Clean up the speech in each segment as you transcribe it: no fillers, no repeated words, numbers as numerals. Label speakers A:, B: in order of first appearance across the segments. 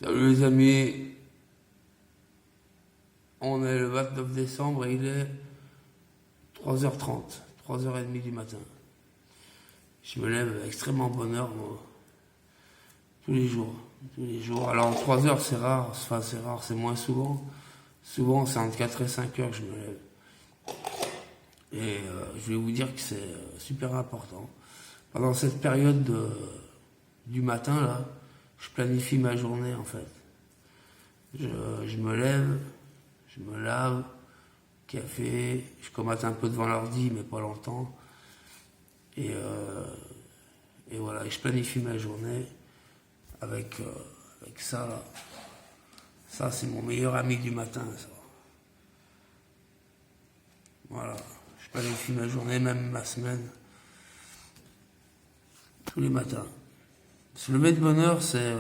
A: Salut les amis, on est le 29 décembre et il est 3h30, 3h30 du matin. Je me lève à extrêmement bonne heure, moi, tous les jours. Tous les jours. Alors 3 heures c'est rare, enfin c'est rare, c'est moins souvent. Souvent c'est entre 4 et 5 heures que je me lève. Et je vais vous dire que c'est super important. Pendant cette période du matin, là, je planifie ma journée en fait. Je me lève, je me lave, café, je comate un peu devant l'ordi, mais pas longtemps. Et voilà, et je planifie ma journée avec ça là. Ça, c'est mon meilleur ami du matin, ça. Voilà, je planifie ma journée, même ma semaine, tous les matins. Se lever de bonne heure, c'est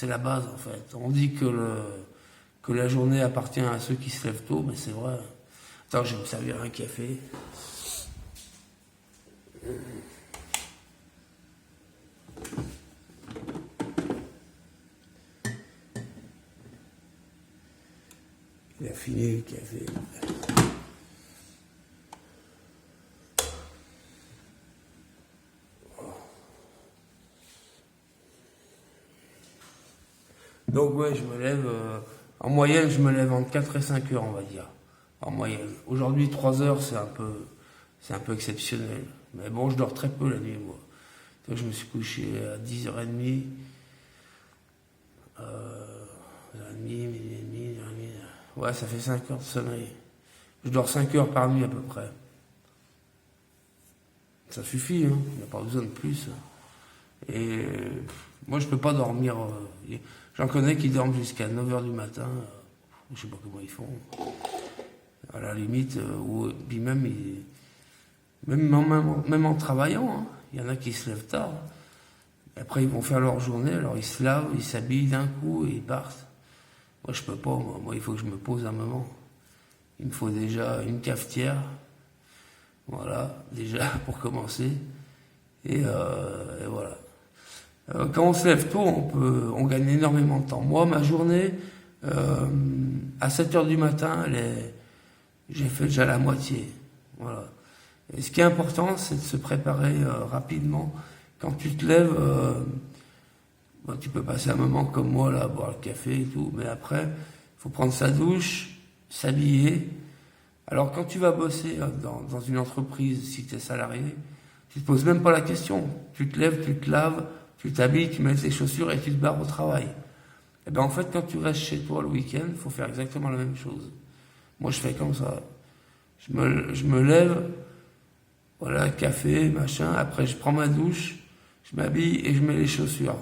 A: la base en fait. On dit que la journée appartient à ceux qui se lèvent tôt, mais c'est vrai. Attends, je vais me servir un café. Il a fini le café. Donc ouais, je me lève, en moyenne, je me lève entre 4 et 5 heures, on va dire. En moyenne. Aujourd'hui, 3 heures, c'est un peu exceptionnel. Mais bon, je dors très peu la nuit, moi. Donc, je me suis couché à 10h30, 10h30, midi et demi, 10h30. Ouais, ça fait 5 heures de sommeil. Je dors 5 heures par nuit à peu près. Ça suffit, hein. Il n'y a pas besoin de plus. Et moi, je peux pas dormir. J'en connais qui dorment jusqu'à 9h du matin. Je sais pas comment ils font. À la limite, ou puis même en travaillant, hein. Il y en a qui se lèvent tard. Et après, ils vont faire leur journée, alors ils se lavent, ils s'habillent d'un coup et ils partent. Moi, je peux pas. Moi, il faut que je me pose un moment. Il me faut déjà une cafetière. Voilà, déjà, pour commencer. Et voilà. Quand on se lève tôt, on gagne énormément de temps. Moi, ma journée, à 7h du matin, j'ai fait déjà la moitié. Voilà. Et ce qui est important, c'est de se préparer rapidement. Quand tu te lèves, tu peux passer un moment comme moi, là, boire le café et tout, mais après, il faut prendre sa douche, s'habiller. Alors, quand tu vas bosser dans une entreprise, si tu es salarié, tu te poses même pas la question. Tu te lèves, tu te laves, tu t'habilles, tu mets tes chaussures et tu te barres au travail. Et bien en fait, quand tu restes chez toi le week-end, il faut faire exactement la même chose. Moi, je fais comme ça. Je me lève, voilà, café, machin. Après, je prends ma douche, je m'habille et je mets les chaussures.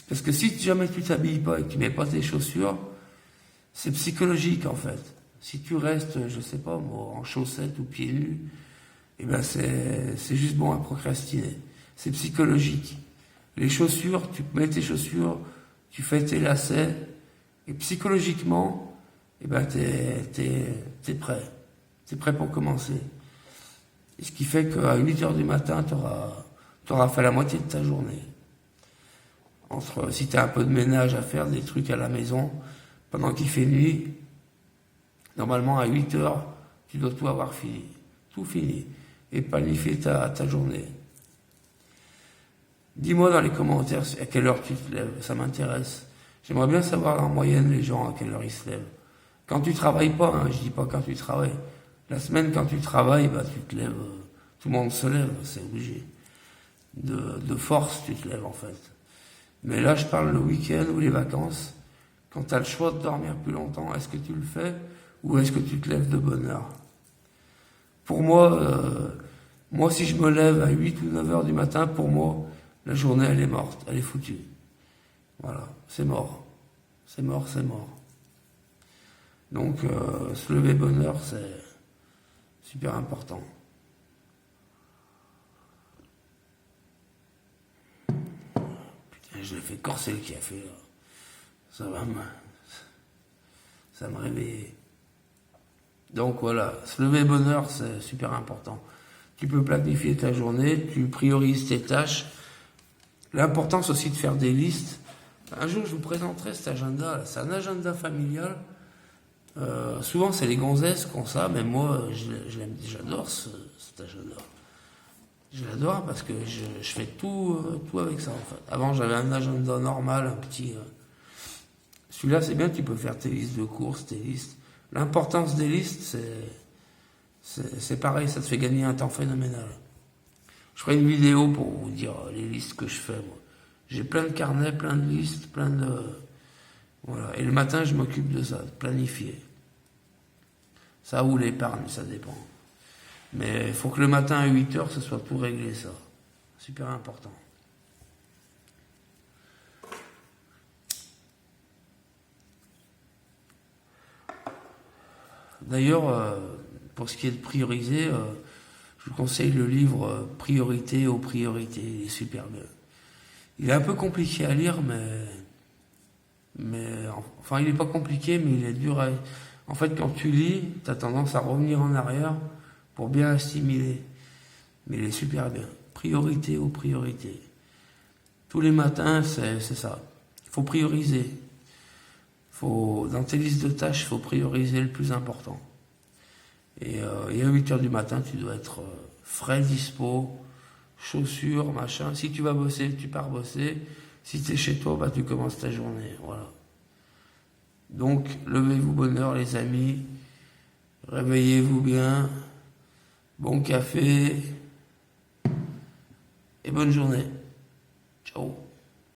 A: Parce que si jamais tu t'habilles pas et que tu mets pas tes chaussures, c'est psychologique en fait. Si tu restes, je sais pas, moi, en chaussettes ou pieds nus, eh ben c'est juste bon à procrastiner. C'est psychologique. Les chaussures, tu mets tes chaussures, tu fais tes lacets, et psychologiquement, eh ben t'es prêt. T'es prêt pour commencer. Et ce qui fait qu'à 8h du matin, t'auras fait la moitié de ta journée. Si t'as un peu de ménage à faire, des trucs à la maison, pendant qu'il fait nuit, normalement à 8h, tu dois tout avoir fini. Tout fini. Et planifier ta journée. Dis-moi dans les commentaires à quelle heure tu te lèves, ça m'intéresse. J'aimerais bien savoir en moyenne les gens à quelle heure ils se lèvent. Quand tu travailles pas, hein, je dis pas quand tu travailles. La semaine quand tu travailles, bah tu te lèves, tout le monde se lève, c'est obligé. De force tu te lèves en fait. Mais là je parle le week-end ou les vacances. Quand tu as le choix de dormir plus longtemps, est-ce que tu le fais ou est-ce que tu te lèves de bonne heure? Pour moi si je me lève à 8 ou 9 heures du matin, pour moi, la journée, elle est morte, elle est foutue. Voilà, c'est mort. C'est mort, c'est mort. Donc, se lever bonne heure, c'est super important. Putain, je l'ai fait corser le café, là. Ça me réveiller. Donc voilà, se lever bonne heure, c'est super important. Tu peux planifier ta journée, tu priorises tes tâches. L'importance aussi de faire des listes. Un jour, je vous présenterai cet agenda. Là. C'est un agenda familial. Souvent, c'est les gonzesses qui ont ça, mais moi, j'adore cet agenda. Je l'adore parce que je fais tout avec ça, en fait. Avant, j'avais un agenda normal, un petit... Celui-là, c'est bien, tu peux faire tes listes de courses, tes listes. L'importance des listes, c'est pareil, ça te fait gagner un temps phénoménal. Je ferai une vidéo pour vous dire les listes que je fais, moi. J'ai plein de carnets, plein de listes, plein de... Voilà. Et le matin, je m'occupe de ça, de planifier. Ça ou l'épargne, ça dépend. Mais il faut que le matin à 8h, ce soit tout réglé, ça. Super important. D'ailleurs, pour ce qui est de prioriser, je vous conseille le livre Priorité aux priorités. Il est super bien. Il est un peu compliqué à lire, enfin, il n'est pas compliqué, mais il est dur à... En fait, quand tu lis, tu as tendance à revenir en arrière pour bien assimiler. Mais il est super bien. Priorité aux priorités. Tous les matins, c'est ça. Il faut prioriser. Dans tes listes de tâches, il faut prioriser le plus important. Et à 8h du matin, tu dois être frais, dispo, chaussures, machin. Si tu vas bosser, tu pars bosser. Si tu es chez toi, bah, tu commences ta journée. Voilà. Donc, levez-vous bonheur, les amis. Réveillez-vous bien. Bon café. Et bonne journée. Ciao.